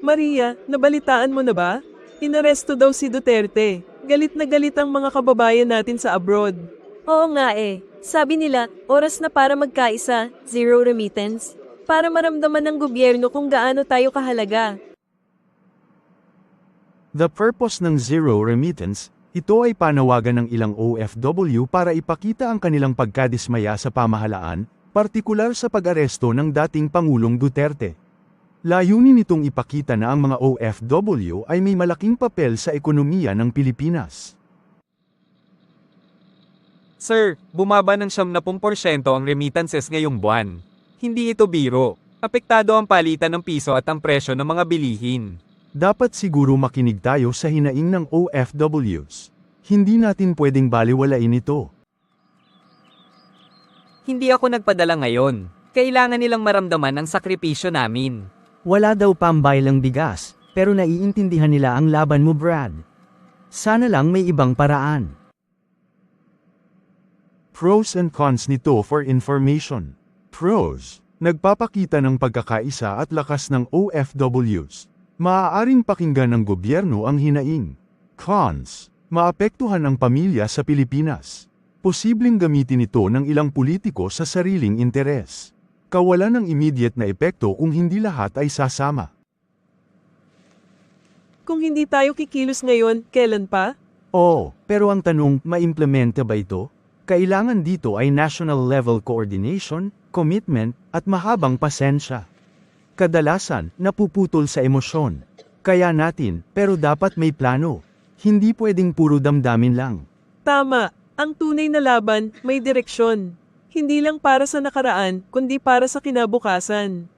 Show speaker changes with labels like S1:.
S1: Maria, nabalitaan mo na ba? Inaresto daw si Duterte. Galit na galit ang mga kababayan natin sa abroad.
S2: Oo nga eh. Sabi nila, oras na para magkaisa, zero remittance. Para maramdaman ng gobyerno kung gaano tayo kahalaga.
S3: The purpose ng zero remittance, ito ay panawagan ng ilang OFW para ipakita ang kanilang pagkadismaya sa pamahalaan, partikular sa pag-aresto ng dating Pangulong Duterte. Layunin nitong ipakita na ang mga OFW ay may malaking papel sa ekonomiya ng Pilipinas.
S4: Sir, bumaba ng 70% ang remittances ngayong buwan. Hindi ito biro. Apektado ang palitan ng piso at ang presyo ng mga bilihin.
S3: Dapat siguro makinig tayo sa hinaing ng OFWs. Hindi natin pwedeng baliwalain ito.
S4: Hindi ako nagpadala ngayon. Kailangan nilang maramdaman ang sakripisyo namin.
S5: Wala daw pambaylang bigas, pero naiintindihan nila ang laban mo, Brad. Sana lang may ibang paraan.
S3: Pros and cons nito for information. Pros. Nagpapakita ng pagkakaisa at lakas ng OFWs. Maaaring pakinggan ng gobyerno ang hinaing. Cons. Maapektuhan ang pamilya sa Pilipinas. Posibleng gamitin ito ng ilang politiko sa sariling interes. Kawalan ng immediate na epekto kung hindi lahat ay sasama.
S1: Kung hindi tayo kikilos ngayon, kailan pa?
S5: Oo, pero ang tanong, maimplementa ba ito? Kailangan dito ay national level coordination, commitment, at mahabang pasensya. Kadalasan, napuputol sa emosyon. Kaya natin, pero dapat may plano. Hindi pwedeng puro damdamin lang.
S1: Tama, ang tunay na laban may direksyon. Hindi lang para sa nakaraan, kundi para sa kinabukasan.